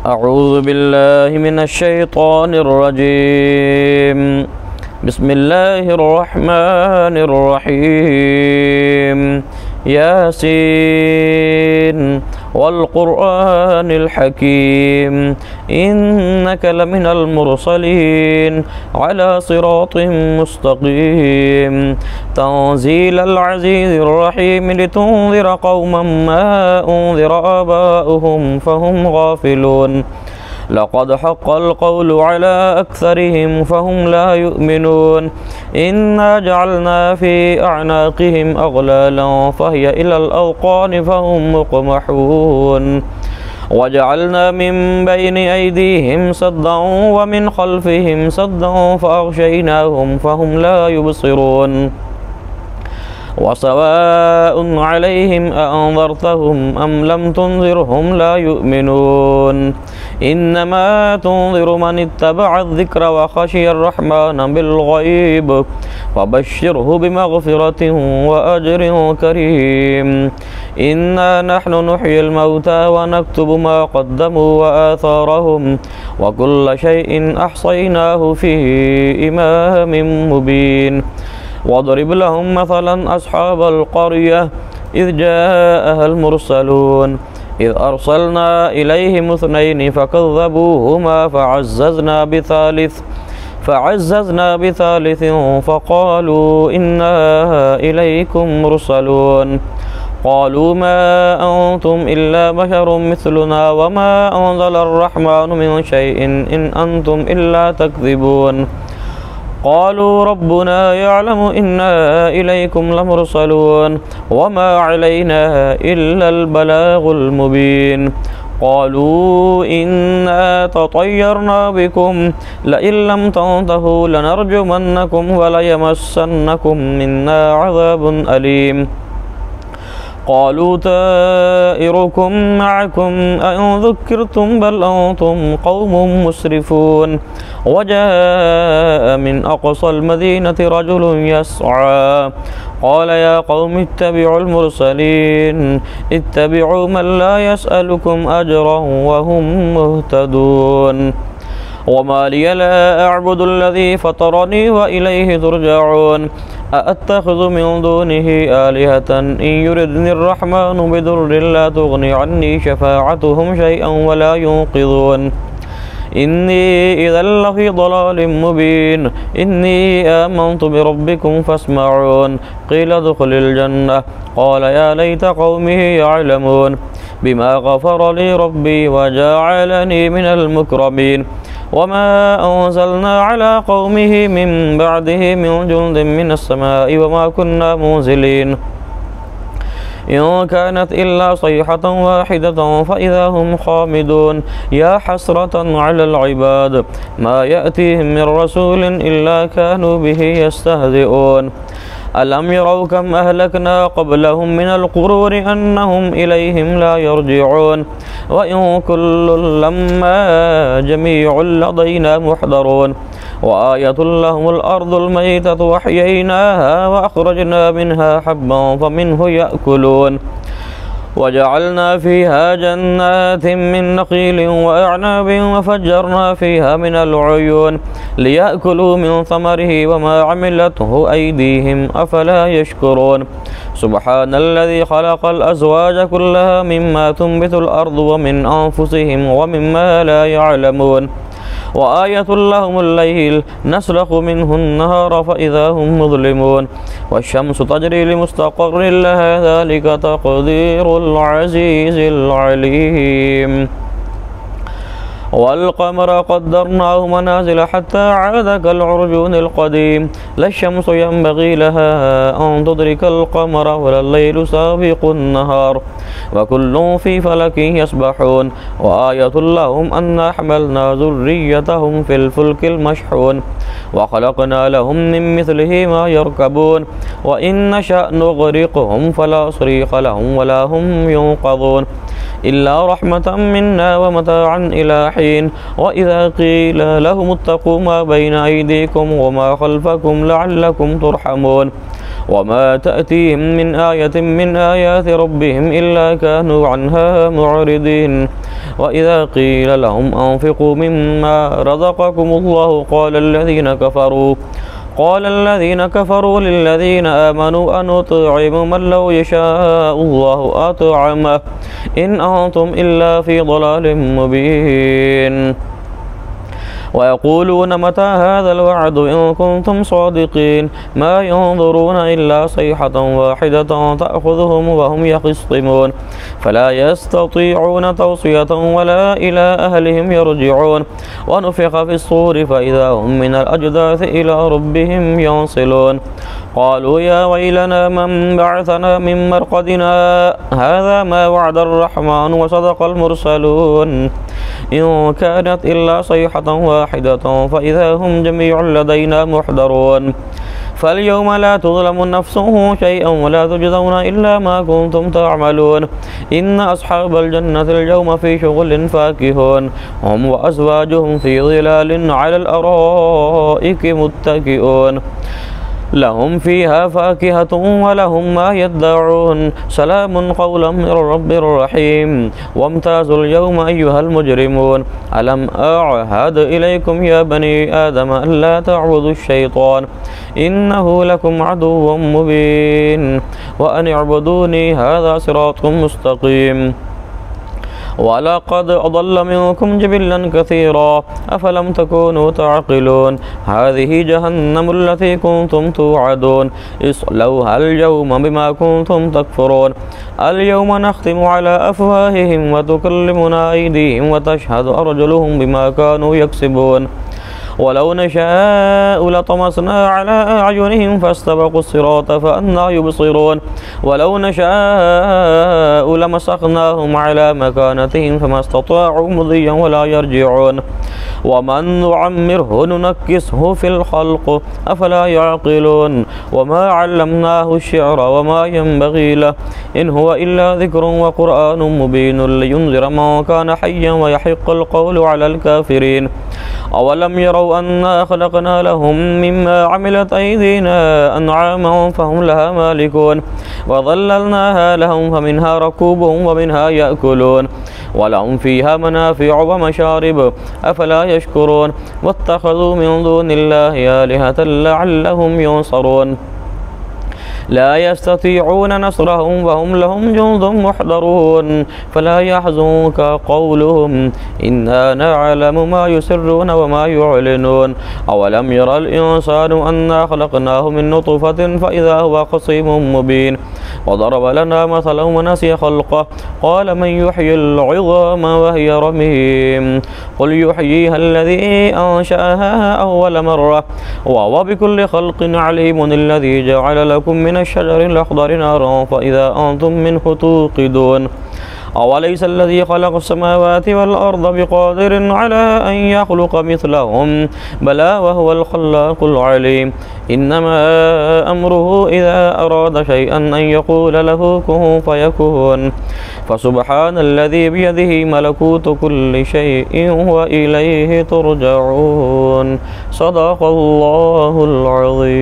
أعوذ بالله من الشيطان الرجيم. بسم الله الرحمن الرحيم. ياسين والقرآن الحكيم إنك لمن المرسلين على صراط مستقيم تنزيل العزيز الرحيم لتنذر قوما ما أنذر آباؤهم فهم غافلون لقد حق القول على أكثرهم فهم لا يؤمنون إنا جعلنا في أعناقهم أغلالا فهي إلى الأذقان فهم مقمحون وجعلنا من بين أيديهم سدا ومن خلفهم سدا فأغشيناهم فهم لا يبصرون وسواء عليهم أأنذرتهم أم لم تنذرهم لا يؤمنون إنما تنذر من اتبع الذكر وخشي الرحمن بالغيب فبشره بمغفرة وأجر كريم إنا نحن نحيي الموتى ونكتب ما قدموا وآثارهم وكل شيء أحصيناه في إمام مبين واضرب لهم مثلا أصحاب القرية إذ جاءها المرسلون إذ أرسلنا إليهم اثنين فكذبوهما فعززنا بثالث فقالوا إنا إليكم مرسلون قالوا ما أنتم إلا بشر مثلنا وما أنزل الرحمن من شيء إن أنتم إلا تكذبون قالوا ربنا يعلم إنا إليكم لمرسلون وما علينا إلا البلاغ المبين قالوا إنا تطيرنا بكم لئن لم تنتهوا لنرجمنكم وليمسنكم منا عذاب أليم قالوا طائركم معكم أئن ذكرتم بل أنتم قوم مسرفون وجاء من أقصى المدينة رجل يسعى قال يا قوم اتبعوا المرسلين اتبعوا من لا يسألكم أجرا وهم مهتدون وما لي لا أعبد الذي فطرني وإليه ترجعون أأتخذ من دونه آلهة إن يردني الرحمن بضر لا تغني عني شفاعتهم شيئا ولا ينقذون إني إذا لفي ضلال مبين إني آمنت بربكم فاسمعون قيل ادخل الجنة قال يا ليت قومي يعلمون بما غفر لي ربي وجعلني من المكرمين وما أنزلنا على قومه من بعده من جند من السماء وما كنا منزلين إن كانت إلا صيحة واحدة فإذا هم خامدون يا حسرة على العباد ما يأتيهم من رسول إلا كانوا به يستهزئون ألم يروا كم أهلكنا قبلهم من القرون أنهم إليهم لا يرجعون وإن كل لما جميع لدينا محضرون وآية لهم الأرض الميتة وأحييناها وأخرجنا منها حبا فمنه يأكلون وجعلنا فيها جنات من نخيل وأعناب وفجرنا فيها من العيون ليأكلوا من ثمره وما عملته أيديهم أفلا يشكرون سبحان الذي خلق الأزواج كلها مما تنبت الأرض ومن أنفسهم ومما لا يعلمون وآية لهم الليل نسلخ منه النهار فإذا هم مظلمون والشمس تجري لمستقر لها ذلك تقدير العزيز العليم والقمر قدرناه منازل حتى عاد كالعرجون القديم لا الشمس ينبغي لها أن تدرك القمر ولا الليل سابق النهار وكل في فلك يسبحون وآية لهم أنا حملنا ذريتهم في الفلك المشحون وخلقنا لهم من مثله ما يركبون وإن نشأ نغرقهم فلا صريخ لهم ولا هم ينقذون إلا رحمة منا ومتاعا إلى حين وإذا قيل لهم اتقوا ما بين أيديكم وما خلفكم لعلكم ترحمون وما تأتيهم من آية من آيات ربهم إلا كانوا عنها معرضين وإذا قيل لهم أنفقوا مما رزقكم الله قال الذين كفروا للذين آمنوا أنطعم من لو يشاء الله أطعمه إن أنتم إلا في ضلال مبين ويقولون متى هذا الوعد إن كنتم صادقين ما ينظرون إلا صيحة واحدة تأخذهم وهم يخصمون فلا يستطيعون توصية ولا إلى أهلهم يرجعون ونفخ في الصور فإذا هم من الأجداث إلى ربهم ينصلون قالوا يا ويلنا من بعثنا من مرقدنا هذا ما وعد الرحمن وصدق المرسلون إن كانت إلا صيحة واحدة فإذا هم جميع لدينا محضرون فاليوم لا تظلم نفس شيئا ولا تجزون إلا ما كنتم تعملون إن أصحاب الجنة اليوم في شغل فاكهون هم وأزواجهم في ظلال على الأرائك متكئون لهم فيها فاكهة ولهم ما يدعون سلام قولا من رب رحيم وامتازوا اليوم أيها المجرمون ألم أعهد إليكم يا بني آدم ألا تعبدوا الشيطان إنه لكم عدو مبين وأن اعبدوني هذا صراط مستقيم ولقد أضل منكم جبلا كثيرا أفلم تكونوا تعقلون هذه جهنم التي كنتم توعدون اصلوها اليوم بما كنتم تكفرون اليوم نختم على أفواههم وتكلمنا أيديهم وتشهد أرجلهم بما كانوا يكسبون ولو نشاء لطمسنا على أعينهم فاستبقوا الصراط فأنى يبصرون ولو نشاء لمسخناهم على مكانتهم فما استطاعوا مضيا ولا يرجعون ومن نعمره ننكسه في الخلق أفلا يعقلون وما علمناه الشعر وما ينبغي له إن هو إلا ذكر وقرآن مبين لينذر من كان حيا ويحق القول على الكافرين أولم يروا أنا خلقنا لهم مما عملت أيدينا أنعاما فهم لها مالكون وظللناها لهم فمنها ركوبهم ومنها يأكلون ولهم فيها منافع ومشارب أفلا يشكرون واتخذوا من دون الله آلهة لعلهم ينصرون لا يستطيعون نصرهم وهم لهم جند محضرون فلا يحزنك قولهم إنا نعلم ما يسرون وما يعلنون أولم يرى الإنسان أنا خلقناه من نطفة فإذا هو خصيم مبين وضرب لنا مثلا ونسي خلقه قال من يحيي العظام وهي رميم قل يحييها الذي أنشأها أول مرة وهو بكل خلق عليم الذي جعل لكم من الشجر الأخضر نارا فإذا أنتم منه توقدون أوليس الذي خلق السماوات والأرض بقادر على أن يخلق مثلهم بلى وهو الخلاق العليم إنما أمره إذا أراد شيئا أن يقول له كن فيكون فسبحان الذي بيده ملكوت كل شيء وإليه ترجعون صدق الله العظيم.